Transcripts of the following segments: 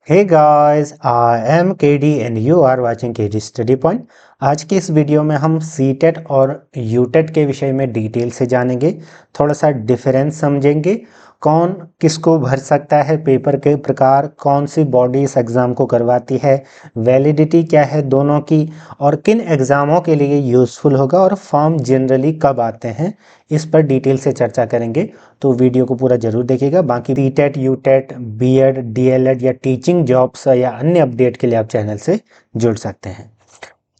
Hey guys, I am KD and you are watching KD Study Point। आज की इस video में हम सीटेट और यूटेट के विषय में डिटेल से जानेंगे, थोड़ा सा डिफरेंस समझेंगे, कौन किसको भर सकता है, पेपर के प्रकार, कौन सी बॉडी इस एग्ज़ाम को करवाती है, वैलिडिटी क्या है दोनों की और किन एग्ज़ामों के लिए यूज़फुल होगा और फॉर्म जनरली कब आते हैं, इस पर डिटेल से चर्चा करेंगे। तो वीडियो को पूरा जरूर देखिएगा। बाकी सीटेट, यूटेट, बीएड, डीएलएड या टीचिंग जॉब्स या अन्य अपडेट के लिए आप चैनल से जुड़ सकते हैं।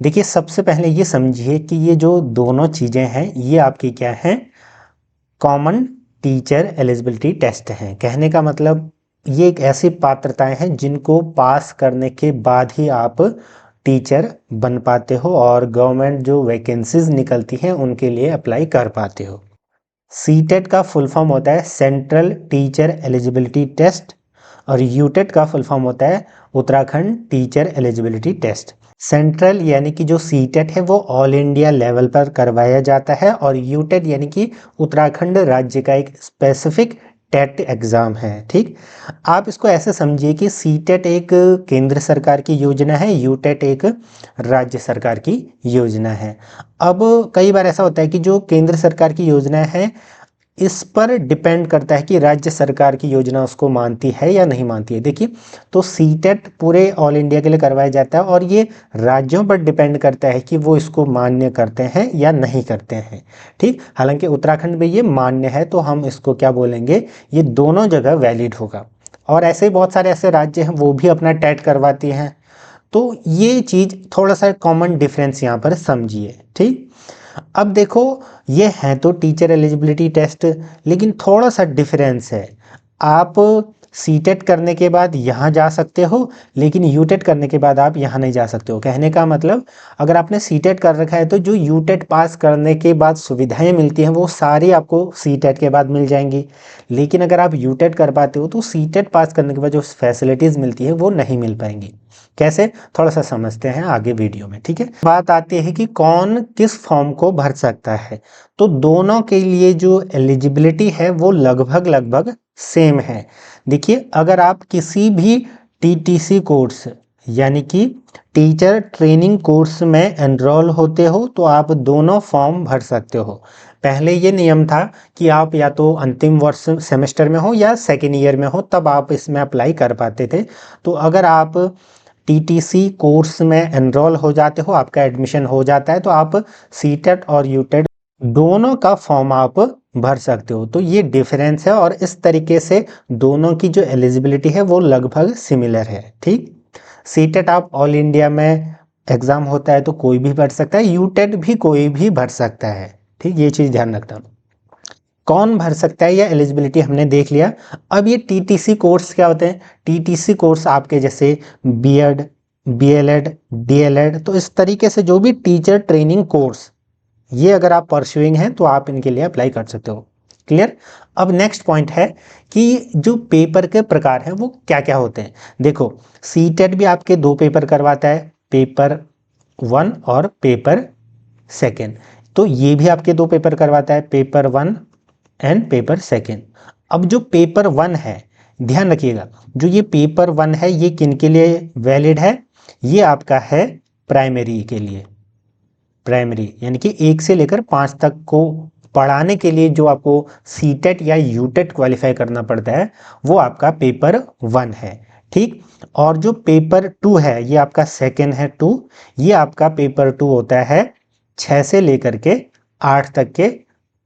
देखिए, सबसे पहले ये समझिए कि ये जो दोनों चीज़ें हैं ये आपकी क्या हैं, कॉमन टीचर एलिजिबिलिटी टेस्ट हैं। कहने का मतलब ये एक ऐसी पात्रताएं हैं जिनको पास करने के बाद ही आप टीचर बन पाते हो और गवर्नमेंट जो वैकेंसीज निकलती हैं उनके लिए अप्लाई कर पाते हो। सीटेट का फुल फॉर्म होता है सेंट्रल टीचर एलिजिबिलिटी टेस्ट और यूटेट का फुल फॉर्म होता है Uttarakhand teacher eligibility test. Central यानी कि जो सीटेट है वो ऑल इंडिया लेवल पर करवाया जाता है और यूटेट यानी कि उत्तराखंड राज्य का एक स्पेसिफिक टेट एग्ज़ाम है। ठीक, आप इसको ऐसे समझिए कि सीटेट एक केंद्र सरकार की योजना है, यूटेट एक राज्य सरकार की योजना है। अब कई बार ऐसा होता है कि जो केंद्र सरकार की योजना है इस पर डिपेंड करता है कि राज्य सरकार की योजना उसको मानती है या नहीं मानती है। देखिए, तो सीटेट पूरे ऑल इंडिया के लिए करवाया जाता है और ये राज्यों पर डिपेंड करता है कि वो इसको मान्य करते हैं या नहीं करते हैं। ठीक, हालांकि उत्तराखंड में ये मान्य है तो हम इसको क्या बोलेंगे, ये दोनों जगह वैलिड होगा। और ऐसे ही बहुत सारे ऐसे राज्य हैं वो भी अपना टेट करवाती हैं। तो ये चीज़ थोड़ा सा कॉमन डिफरेंस यहाँ पर समझिए। ठीक, अब देखो, ये है तो टीचर एलिजिबिलिटी टेस्ट, लेकिन थोड़ा सा डिफरेंस है। आप सीटेट करने के बाद यहाँ जा सकते हो, लेकिन यूटेट करने के बाद आप यहाँ नहीं जा सकते हो। कहने का मतलब, अगर आपने सीटेट कर रखा है तो जो यूटेट पास करने के बाद सुविधाएं मिलती हैं वो सारी आपको सीटेट के बाद मिल जाएंगी। लेकिन अगर आप यूटेट कर पाते हो तो सीटेट पास करने के बाद जो फैसिलिटीज़ मिलती है वो नहीं मिल पाएंगी। कैसे, थोड़ा सा समझते हैं आगे वीडियो में। ठीक है, बात आती है कि कौन किस फॉर्म को भर सकता है। तो दोनों के लिए जो एलिजिबिलिटी है वो लगभग लगभग सेम है। देखिए, अगर आप किसी भी टीटीसी कोर्स यानी कि टीचर ट्रेनिंग कोर्स में एनरोल होते हो तो आप दोनों फॉर्म भर सकते हो। पहले ये नियम था कि आप या तो अंतिम वर्ष सेमेस्टर में हो या सेकेंड ईयर में हो तब आप इसमें अप्लाई कर पाते थे। तो अगर आप टीटीसी कोर्स में एनरोल हो जाते हो, आपका एडमिशन हो जाता है, तो आप सीटेट और यूटेट दोनों का फॉर्म आप भर सकते हो। तो ये डिफरेंस है और इस तरीके से दोनों की जो एलिजिबिलिटी है वो लगभग सिमिलर है। ठीक, सीटेट आप ऑल इंडिया में एग्ज़ाम होता है तो कोई भी भर सकता है, यूटेट भी कोई भी भर सकता है। ठीक, ये चीज़ ध्यान रखना। कौन भर सकता है या एलिजिबिलिटी हमने देख लिया। अब ये टीटीसी कोर्स क्या होते हैं। टीटीसी कोर्स आपके जैसे बीएड, बीएलएड, डीएलएड, तो इस तरीके से जो भी टीचर ट्रेनिंग कोर्स ये अगर आप परस्यूइंग हैं तो आप इनके लिए अप्लाई कर सकते हो। क्लियर। अब नेक्स्ट पॉइंट है कि जो पेपर के प्रकार हैं वो क्या क्या होते हैं। देखो, सीटेट भी आपके दो पेपर करवाता है, पेपर 1 और पेपर 2। तो ये भी आपके दो पेपर करवाता है, पेपर 1 एंड पेपर 2। अब जो पेपर 1 है, ध्यान रखिएगा, जो ये पेपर 1 है ये किन के लिए वैलिड है, ये आपका है प्राइमरी के लिए। प्राइमरी यानी कि 1 से लेकर 5 तक को पढ़ाने के लिए जो आपको सीटेट या यूटेट क्वालिफाई करना पड़ता है वो आपका पेपर 1 है। ठीक, और जो पेपर 2 है ये आपका सेकेंड है 2, ये आपका पेपर 2 होता है 6 से लेकर के 8 तक के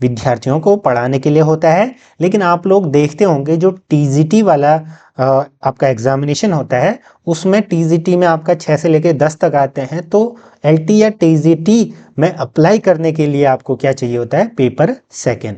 विद्यार्थियों को पढ़ाने के लिए होता है। लेकिन आप लोग देखते होंगे जो टीजीटी वाला आपका एग्जामिनेशन होता है उसमें टीजीटी में आपका 6 से लेकर 10 तक आते हैं। तो एलटी या टीजीटी में अप्लाई करने के लिए आपको क्या चाहिए होता है, पेपर 2।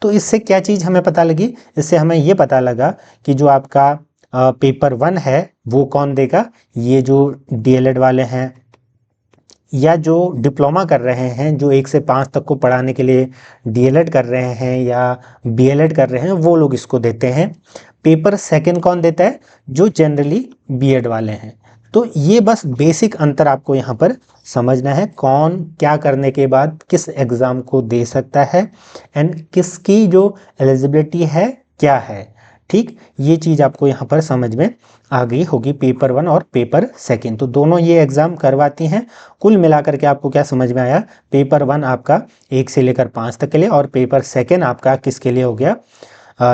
तो इससे क्या चीज़ हमें पता लगी, इससे हमें ये पता लगा कि जो आपका पेपर 1 है वो कौन देगा, ये जो डीएलएड वाले हैं या जो डिप्लोमा कर रहे हैं, जो 1 से 5 तक को पढ़ाने के लिए डीएलएड कर रहे हैं या बीएलएड कर रहे हैं, वो लोग इसको देते हैं। पेपर 2 कौन देता है, जो जनरली बीएड वाले हैं। तो ये बस बेसिक अंतर आपको यहाँ पर समझना है, कौन क्या करने के बाद किस एग्ज़ाम को दे सकता है एंड किसकी जो एलिजिबिलिटी है क्या है। ठीक, ये चीज़ आपको यहाँ पर समझ में आ गई होगी, पेपर 1 और पेपर 2 तो दोनों ये एग्ज़ाम करवाती हैं। कुल मिलाकर के आपको क्या समझ में आया, पेपर 1 आपका 1 से लेकर 5 तक के लिए और पेपर 2 आपका किसके लिए हो गया,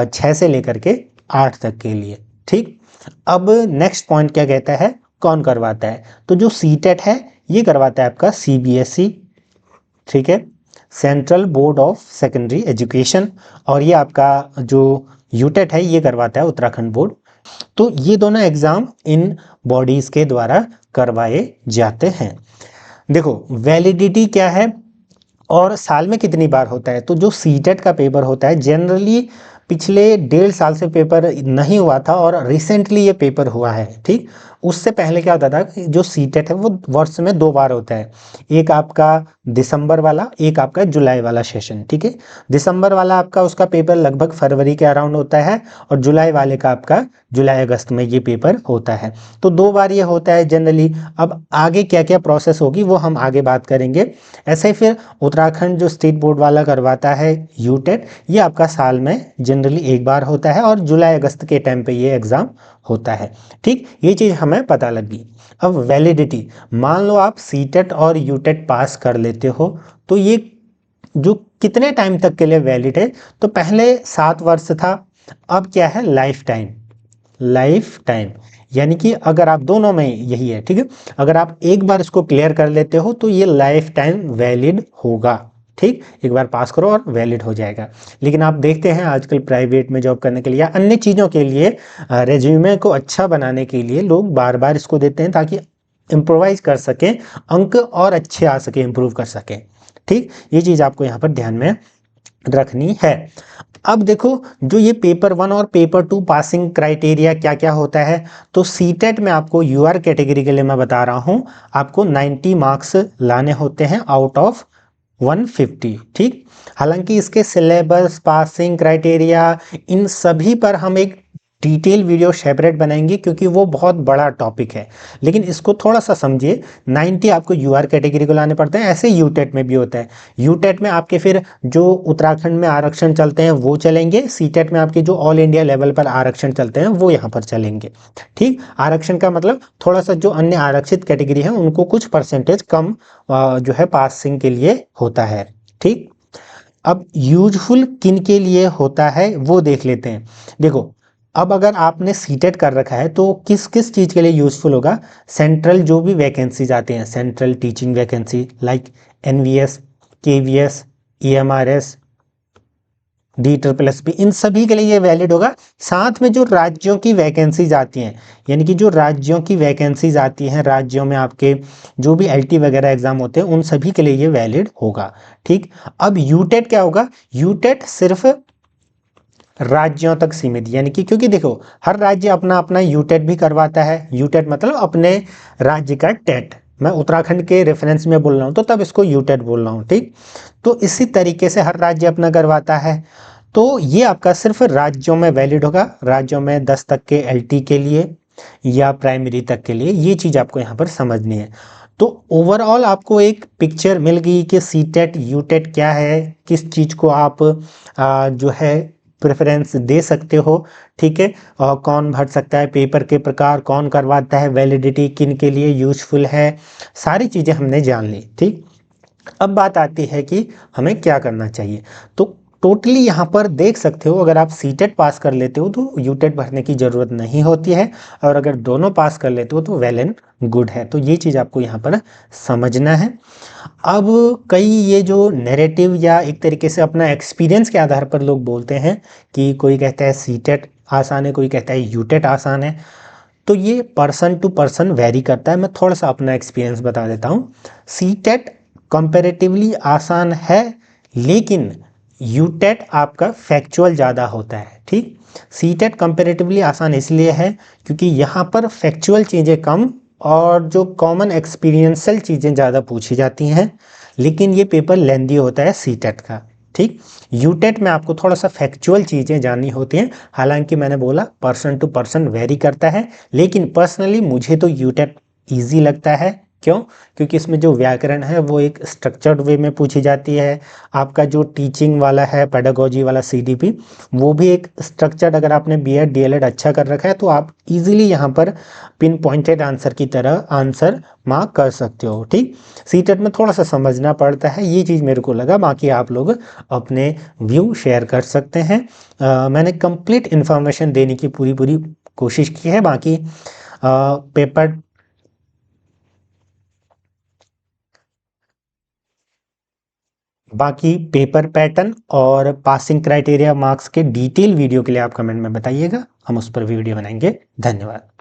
6 से लेकर के 8 तक के लिए। ठीक, अब नेक्स्ट पॉइंट क्या कहता है, कौन करवाता है, तो जो सीटेट है ये करवाता है आपका सीबीएसई, ठीक है, central board of secondary education, और ये आपका जो यूटेट है ये करवाता है उत्तराखंड बोर्ड। तो ये दोनों एग्जाम इन बॉडीज के द्वारा करवाए जाते हैं। देखो वैलिडिटी क्या है और साल में कितनी बार होता है, तो जो सीटेट का पेपर होता है जनरली पिछले 1.5 साल से पेपर नहीं हुआ था और रिसेंटली ये पेपर हुआ है। ठीक, उससे पहले क्या होता था कि जो सीटेट है वो वर्ष में 2 बार होता है, एक आपका दिसंबर वाला, एक आपका जुलाई वाला सेशन। ठीक है, दिसंबर वाला आपका उसका पेपर लगभग फरवरी के अराउंड होता है और जुलाई वाले का आपका जुलाई अगस्त में ये पेपर होता है। तो 2 बार ये होता है जनरली। अब आगे क्या क्या प्रोसेस होगी वो हम आगे बात करेंगे। ऐसे ही फिर उत्तराखंड जो स्टेट बोर्ड वाला करवाता है यूटेट, ये आपका साल में जनरली 1 बार होता है और जुलाई अगस्त के टाइम पे ये एग्ज़ाम होता है। ठीक, ये चीज़ हमें पता लगी। अब वैलिडिटी, मान लो आप सीटेट और यूटेट पास कर लेते हो तो ये जो कितने टाइम तक के लिए वैलिड है, तो पहले 7 वर्ष था, अब क्या है लाइफ टाइम। लाइफ टाइम यानी कि अगर आप दोनों में यही है, ठीक है, अगर आप एक बार इसको क्लियर कर लेते हो तो ये लाइफ टाइम वैलिड होगा। ठीक, एक बार पास करो और वैलिड हो जाएगा। लेकिन आप देखते हैं आजकल प्राइवेट में जॉब करने के लिए या अन्य चीज़ों के लिए रेज्यूमे को अच्छा बनाने के लिए लोग बार बार इसको देते हैं ताकि इम्प्रोवाइज कर सकें, अंक और अच्छे आ सके, इम्प्रूव कर सकें। ठीक, ये चीज़ आपको यहाँ पर ध्यान में रखनी है। अब देखो जो ये पेपर 1 और पेपर 2 पासिंग क्राइटेरिया क्या क्या होता है, तो सीटेट में आपको यूआर कैटेगरी के लिए मैं बता रहा हूँ, आपको 90 मार्क्स लाने होते हैं आउट ऑफ 150। ठीक, हालांकि इसके सिलेबस, पासिंग क्राइटेरिया, इन सभी पर हम एक डिटेल वीडियो सेपरेट बनाएंगे क्योंकि वो बहुत बड़ा टॉपिक है। लेकिन इसको थोड़ा सा समझिए, 90 आपको यूआर कैटेगरी को लाने पड़ते हैं। ऐसे यूटेट में भी होता है, यूटेट में आपके फिर जो उत्तराखंड में आरक्षण चलते हैं वो चलेंगे, सीटेट में आपके जो ऑल इंडिया लेवल पर आरक्षण चलते हैं वो यहाँ पर चलेंगे। ठीक, आरक्षण का मतलब थोड़ा सा जो अन्य आरक्षित कैटेगरी है उनको कुछ परसेंटेज कम जो है पासिंग के लिए होता है। ठीक, अब यूजफुल किन के लिए होता है वो देख लेते हैं। देखो अब अगर आपने सीटेट कर रखा है तो किस किस चीज़ के लिए यूजफुल होगा, सेंट्रल जो भी वैकेंसीज आते हैं, central teaching vacancy like NVS, KVS, EMRS, DSSS, इन सभी के लिए ये वैलिड होगा। साथ में जो राज्यों की वैकेंसीज आती हैं, यानी कि जो राज्यों की वैकेंसीज आती हैं, राज्यों में आपके जो भी एलटी वगैरह एग्जाम होते हैं उन सभी के लिए ये वैलिड होगा। ठीक, अब यूटेट क्या होगा, यूटेट सिर्फ राज्यों तक सीमित, यानी कि क्योंकि देखो हर राज्य अपना अपना यूटेट भी करवाता है। यूटेट मतलब अपने राज्य का टेट, मैं उत्तराखंड के रेफरेंस में बोल रहा हूँ तो तब इसको यूटेट बोल रहा हूँ। ठीक, तो इसी तरीके से हर राज्य अपना करवाता है, तो ये आपका सिर्फ राज्यों में वैलिड होगा, राज्यों में 10 तक के एलटी के लिए या प्राइमरी तक के लिए। ये चीज़ आपको यहाँ पर समझनी है। तो ओवरऑल आपको एक पिक्चर मिल गई कि सीटेट यूटेट क्या है, किस चीज़ को आप जो है प्रेफरेंस दे सकते हो। ठीक है, और कौन भर सकता है, पेपर के प्रकार कौन करवाता है, वैलिडिटी किन के लिए यूजफुल है, सारी चीज़ें हमने जान ली। ठीक, अब बात आती है कि हमें क्या करना चाहिए। तो टोटली यहाँ पर देख सकते हो, अगर आप सीटेट पास कर लेते हो तो यूटेट भरने की ज़रूरत नहीं होती है, और अगर दोनों पास कर लेते हो तो वेल एंड गुड है। तो ये चीज़ आपको यहाँ पर समझना है। अब कई ये जो नैरेटिव या एक तरीके से अपना एक्सपीरियंस के आधार पर लोग बोलते हैं कि कोई कहता है सीटेट आसान है, कोई कहता है यूटेट आसान है, तो ये पर्सन टू पर्सन वेरी करता है। मैं थोड़ा सा अपना एक्सपीरियंस बता देता हूँ। सीटेट कंपैरेटिवली आसान है, लेकिन यूटेट आपका फैक्चुअल ज़्यादा होता है। ठीक, सीटेट कंपैरेटिवली आसान इसलिए है क्योंकि यहाँ पर फैक्चुअल चीज़ें कम और जो कॉमन एक्सपीरियंशियल चीज़ें ज़्यादा पूछी जाती हैं, लेकिन ये पेपर लेंदी होता है सीटेट का। ठीक, यूटेट में आपको थोड़ा सा फैक्चुअल चीज़ें जाननी होती हैं, हालांकि मैंने बोला पर्सन टू पर्सन वेरी करता है, लेकिन पर्सनली मुझे तो यूटेट ईजी लगता है। क्यों? क्योंकि इसमें जो व्याकरण है वो एक स्ट्रक्चर्ड वे में पूछी जाती है। आपका जो टीचिंग वाला है, पेडागोजी वाला सीडीपी, वो भी एक स्ट्रक्चर्ड, अगर आपने बीएड डीएलएड अच्छा कर रखा है तो आप इजीली यहाँ पर पिन पॉइंटेड आंसर की तरह आंसर मार्क कर सकते हो। ठीक, सीटेट में थोड़ा सा समझना पड़ता है, ये चीज़ मेरे को लगा। बाकी आप लोग अपने व्यू शेयर कर सकते हैं। मैंने कंप्लीट इन्फॉर्मेशन देने की पूरी पूरी कोशिश की है। पेपर बाकी पेपर पैटर्न और पासिंग क्राइटेरिया मार्क्स के डिटेल वीडियो के लिए आप कमेंट में बताइएगा, हम उस पर वीडियो बनाएंगे। धन्यवाद।